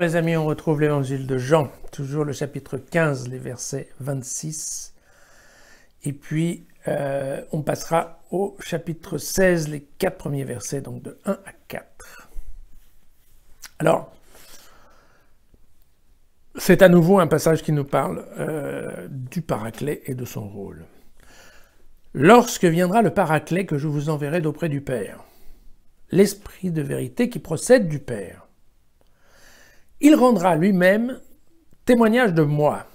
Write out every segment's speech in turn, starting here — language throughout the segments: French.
Les amis, on retrouve l'évangile de Jean, toujours le chapitre 15, les versets 26. Et puis, on passera au chapitre 16, les 4 premiers versets, donc de 1 à 4. Alors, c'est à nouveau un passage qui nous parle du Paraclet et de son rôle. Lorsque viendra le Paraclet que je vous enverrai d'auprès du Père, l'Esprit de vérité qui procède du Père, il rendra lui-même témoignage de moi.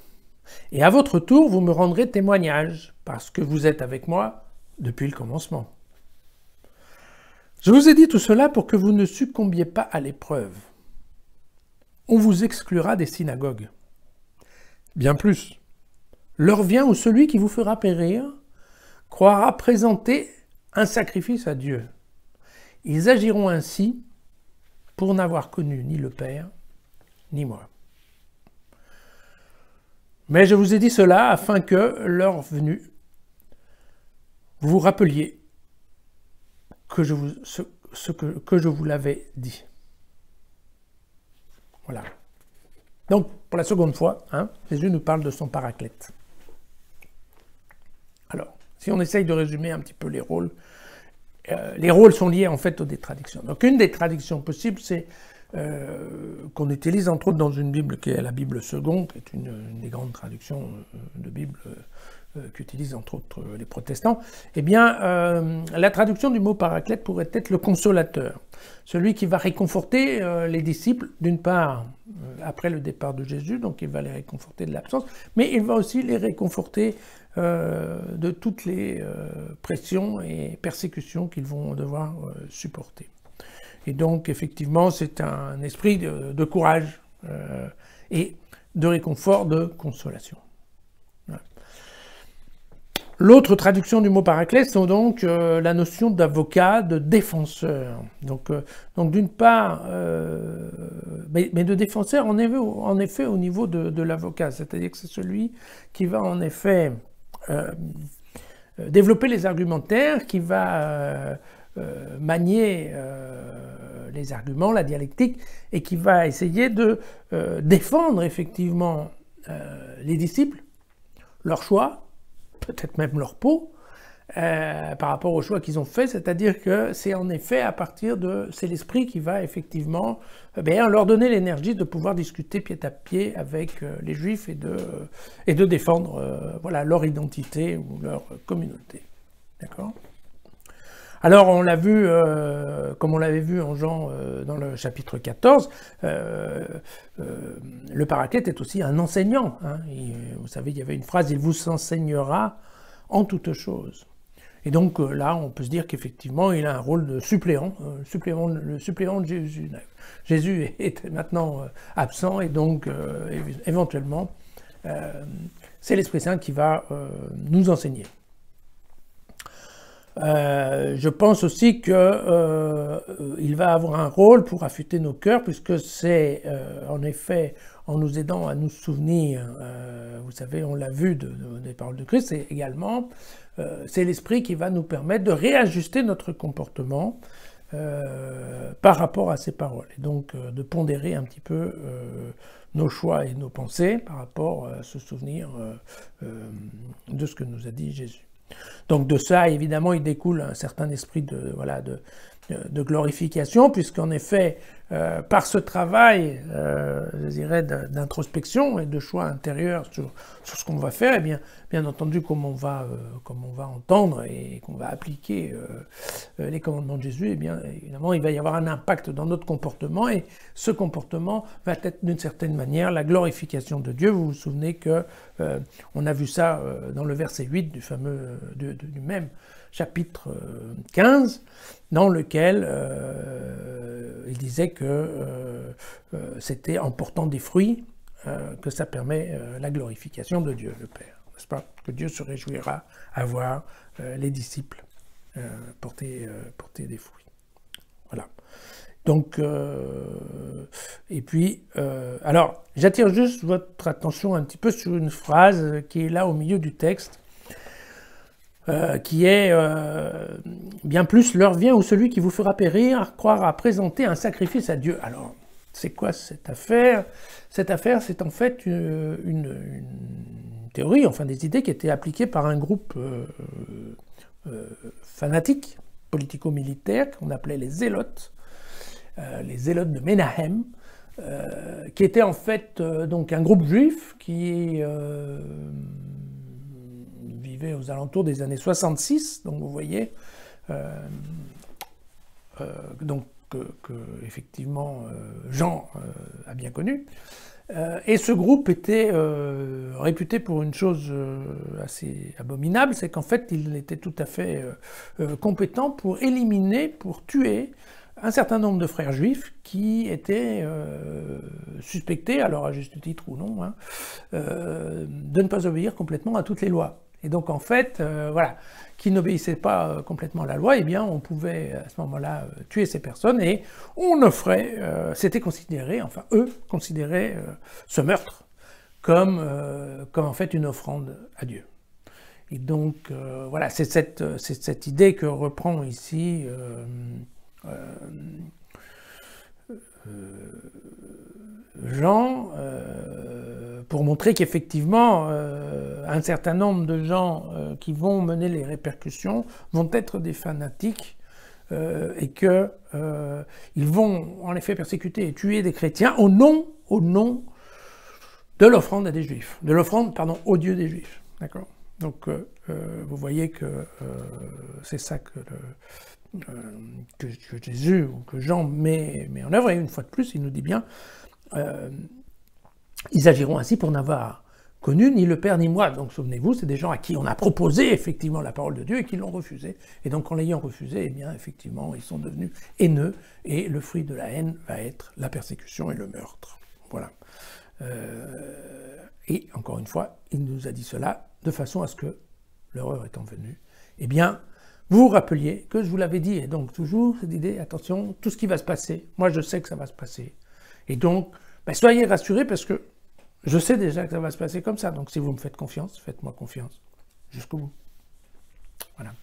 Et à votre tour, vous me rendrez témoignage, parce que vous êtes avec moi depuis le commencement. Je vous ai dit tout cela pour que vous ne succombiez pas à l'épreuve. On vous exclura des synagogues. Bien plus, l'heure vient où celui qui vous fera périr croira présenter un sacrifice à Dieu. Ils agiront ainsi pour n'avoir connu ni le Père, ni moi. Mais je vous ai dit cela afin que, l'heure venue, vous vous rappeliez que je vous l'avais dit. Voilà. Donc, pour la seconde fois, Jésus nous parle de son paraclète. Alors, si on essaye de résumer un petit peu les rôles sont liés en fait aux détraductions. Donc, une des traductions possibles, c'est qu'on utilise entre autres dans une Bible qui est la Bible seconde, qui est une des grandes traductions de Bible qu'utilisent entre autres les protestants, eh bien, la traduction du mot paraclète pourrait être le consolateur, celui qui va réconforter les disciples, d'une part, après le départ de Jésus, donc il va les réconforter de l'absence, mais il va aussi les réconforter de toutes les pressions et persécutions qu'ils vont devoir supporter. Et donc, effectivement, c'est un esprit de courage et de réconfort, de consolation. Voilà. L'autre traduction du mot paraclète, c'est donc la notion d'avocat, de défenseur. Donc d'une part, mais de défenseur, en effet, au niveau de l'avocat. C'est-à-dire que c'est celui qui va, en effet, développer les argumentaires, qui va manier les arguments, la dialectique, et qui va essayer de défendre effectivement les disciples, leur choix, peut-être même leur peau, par rapport au choix qu'ils ont fait, c'est-à-dire que c'est en effet à partir de... c'est l'esprit qui va effectivement leur donner l'énergie de pouvoir discuter pied à pied avec les Juifs et de défendre leur identité ou leur communauté. D'accord ? Alors, on l'a vu, comme on l'avait vu en Jean dans le chapitre 14, le paraclète est aussi un enseignant. Vous savez, il y avait une phrase, « Il vous enseignera en toutes choses ». Et donc là, on peut se dire qu'effectivement, il a un rôle de suppléant, le suppléant de Jésus. Jésus est maintenant absent et donc, éventuellement, c'est l'Esprit Saint qui va nous enseigner. Je pense aussi qu'il va avoir un rôle pour affûter nos cœurs, puisque c'est en effet en nous aidant à nous souvenir, vous savez, on l'a vu des paroles de Christ, c'est également, c'est l'Esprit qui va nous permettre de réajuster notre comportement par rapport à ces paroles, et donc de pondérer un petit peu nos choix et nos pensées par rapport à se souvenir de ce que nous a dit Jésus. Donc de ça, évidemment, il découle un certain esprit de glorification, puisqu'en effet, par ce travail, je dirais, d'introspection et de choix intérieur sur ce qu'on va faire, et bien entendu, comme on va entendre et qu'on va appliquer les commandements de Jésus, et bien évidemment, il va y avoir un impact dans notre comportement, et ce comportement va être d'une certaine manière la glorification de Dieu. Vous vous souvenez que on a vu ça dans le verset 8 du fameux du même chapitre 15, dans lequel il disait que c'était en portant des fruits que ça permet la glorification de Dieu, le Père. N'est-ce pas ? Que Dieu se réjouira à voir les disciples porter des fruits. Voilà. Donc, et puis, alors, j'attire juste votre attention un petit peu sur une phrase qui est là au milieu du texte, qui est bien plus, l'heure vient où celui qui vous fera périr croira présenter un sacrifice à Dieu. Alors, c'est quoi cette affaire? Cette affaire, c'est en fait une théorie, enfin des idées qui étaient appliquées par un groupe fanatique, politico-militaire, qu'on appelait les Zélotes de Menahem, qui était en fait donc un groupe juif qui vivait aux alentours des années 66, donc vous voyez, donc que effectivement Jean a bien connu. Et ce groupe était réputé pour une chose assez abominable, c'est qu'en fait il était tout à fait compétent pour éliminer, pour tuer un certain nombre de frères juifs qui étaient suspectés, alors à juste titre ou non, hein, de ne pas obéir complètement à toutes les lois. Et donc en fait, voilà, qui n'obéissaient pas complètement à la loi, eh bien on pouvait à ce moment-là tuer ces personnes et on offrait, c'était considéré, enfin eux considéraient ce meurtre comme en fait une offrande à Dieu. Et donc voilà, c'est cette idée que reprend ici Jean, pour montrer qu'effectivement, un certain nombre de gens qui vont mener les répercussions vont être des fanatiques et qu'ils vont en effet persécuter et tuer des chrétiens au nom de l'offrande à des juifs, de l'offrande, pardon, au Dieu des juifs. D'accord ? Donc vous voyez que c'est ça que Jésus ou que Jean met en œuvre, et une fois de plus, il nous dit bien ils agiront ainsi pour n'avoir connu ni le Père ni moi. Donc souvenez-vous, c'est des gens à qui on a proposé effectivement la parole de Dieu et qui l'ont refusée. Et donc en l'ayant refusée, eh bien effectivement, ils sont devenus haineux, et le fruit de la haine va être la persécution et le meurtre. Voilà. Et encore une fois, il nous a dit cela de façon à ce que, l'horreur étant venue, eh bien, vous vous rappeliez que je vous l'avais dit, et donc toujours cette idée, attention, tout ce qui va se passer, moi je sais que ça va se passer. Et donc, ben, soyez rassurés parce que je sais déjà que ça va se passer comme ça. Donc si vous me faites confiance, faites-moi confiance jusqu'au bout. Voilà.